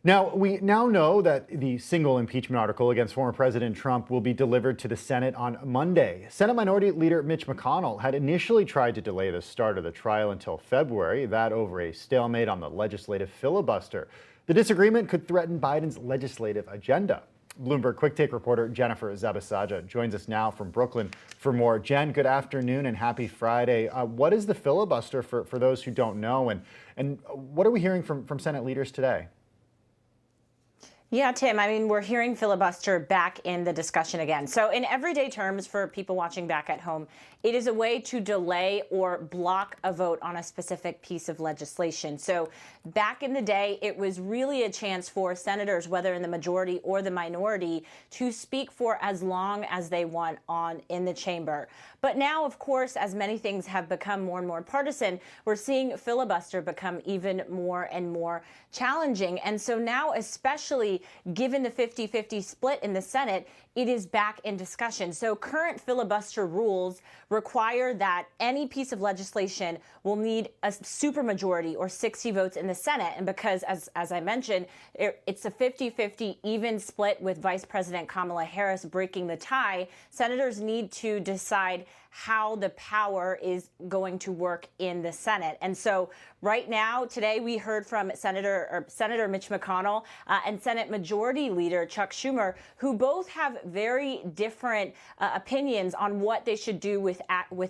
Now, we now know that the single impeachment article against former President Trump will be delivered to the Senate on Monday. Senate Minority Leader Mitch McConnell had initially tried to delay the start of the trial until February, that over a stalemate on the legislative filibuster. The disagreement could threaten Biden's legislative agenda. Bloomberg Quick Take reporter Jennifer Zabasaja joins us now from Brooklyn for more. Jen, good afternoon and happy Friday. What is the filibuster for those who don't know, and what are we hearing from Senate leaders today? Yeah, Tim, I mean, we're hearing filibuster back in the discussion again. So in everyday terms, for people watching back at home, it is a way to delay or block a vote on a specific piece of legislation. So back in the day, it was really a chance for senators, whether in the majority or the minority, to speak for as long as they want in the chamber. But now, of course, as many things have become more and more partisan, we're seeing filibuster become even more and more challenging. And so now, especially given the 50-50 split in the Senate, it is back in discussion. So current filibuster rules require that any piece of legislation will need a supermajority or 60 votes in the Senate. And because, as I mentioned, it's a 50-50 even split with Vice President Kamala Harris breaking the tie, senators need to decide how the power is going to work in the Senate. And so right now, today, we heard from Senator Mitch McConnell and Senate Majority Leader Chuck Schumer, who both have very different opinions on what they should do with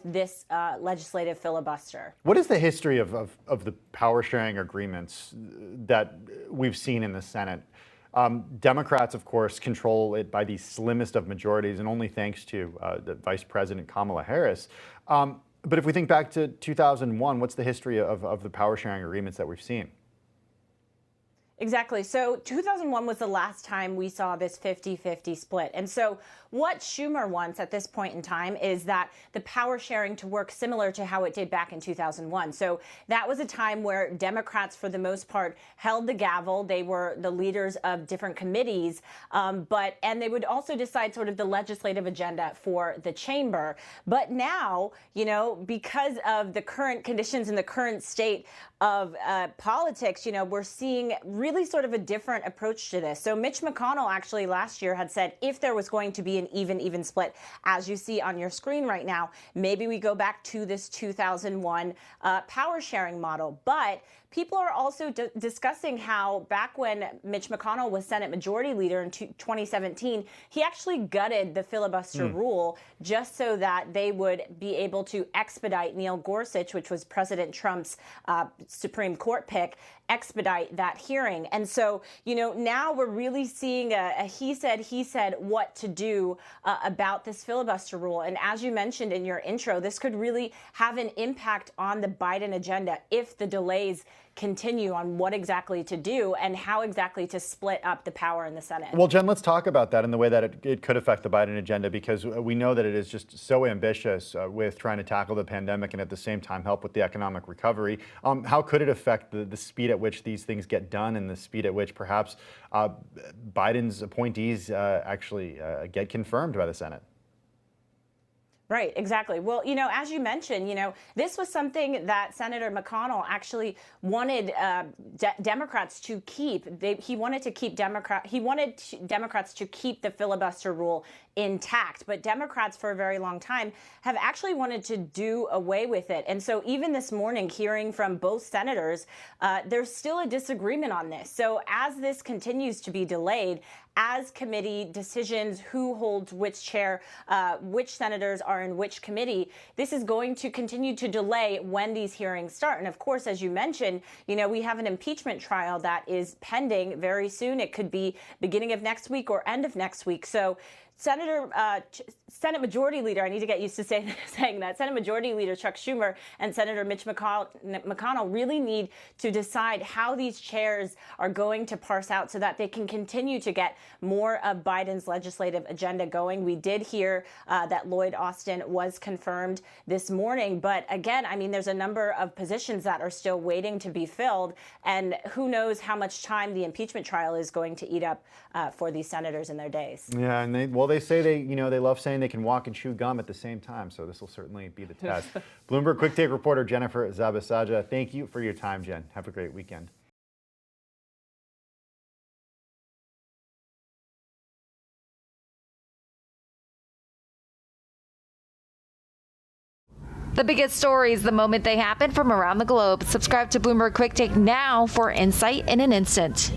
this legislative filibuster. What is the history of the power sharing agreements that we've seen in the Senate? Democrats, of course, control it by the slimmest of majorities, and only thanks to the Vice President Kamala Harris. But if we think back to 2001, what's the history of the power sharing agreements that we've seen? Exactly. So 2001 was the last time we saw this 50-50 split. And so what Schumer wants at this point in time is that the power sharing to work similar to how it did back in 2001. So that was a time where Democrats, for the most part, held the gavel. They were the leaders of different committees, and they would also decide sort of the legislative agenda for the chamber. But now, because of the current conditions in the current state of politics, we're seeing really sort of a different approach to this. So Mitch McConnell actually last year had said if there was going to be an even split, as you see on your screen right now, maybe we go back to this 2001 power sharing model. But people are also discussing how back when Mitch McConnell was Senate Majority Leader in 2017, he actually gutted the filibuster rule just so that they would be able to expedite Neil Gorsuch, which was President Trump's Supreme Court pick, expedite that hearing. And so, now we're really seeing a he said what to do about this filibuster rule. And as you mentioned in your intro, this could really have an impact on the Biden agenda if the delays continue on what exactly to do and how exactly to split up the power in the Senate. Well, Jen, let's talk about that and the way that it could affect the Biden agenda, because we know that it is just so ambitious with trying to tackle the pandemic and at the same time help with the economic recovery. How could it affect the speed at which these things get done and the speed at which perhaps Biden's appointees actually get confirmed by the Senate? Right, exactly. Well, as you mentioned, this was something that Senator McConnell actually wanted Democrats to keep. He wanted Democrats to keep the filibuster rule intact. But Democrats for a very long time have actually wanted to do away with it. And so even this morning, hearing from both senators, there's still a disagreement on this. So as this continues to be delayed, as committee decisions, who holds which chair, which senators are in which committee, this is going to continue to delay when these hearings start. And of course, as you mentioned, we have an impeachment trial that is pending very soon. It could be beginning of next week or end of next week. So Senate Majority Leader, I need to get used to saying that, Senate Majority Leader Chuck Schumer and Senator Mitch McConnell really need to decide how these chairs are going to parse out so that they can continue to get more of Biden's legislative agenda going. We did hear that Lloyd Austin was confirmed this morning. But again, I mean, there's a number of positions that are still waiting to be filled. And who knows how much time the impeachment trial is going to eat up for these senators in their days. Yeah, and they say they love saying they can walk and chew gum at the same time. So this will certainly be the test. Bloomberg Quick Take reporter Jennifer Zabasaja, thank you for your time, Jen. Have a great weekend. The biggest stories the moment they happen from around the globe. Subscribe to Bloomberg Quick Take now for insight in an instant.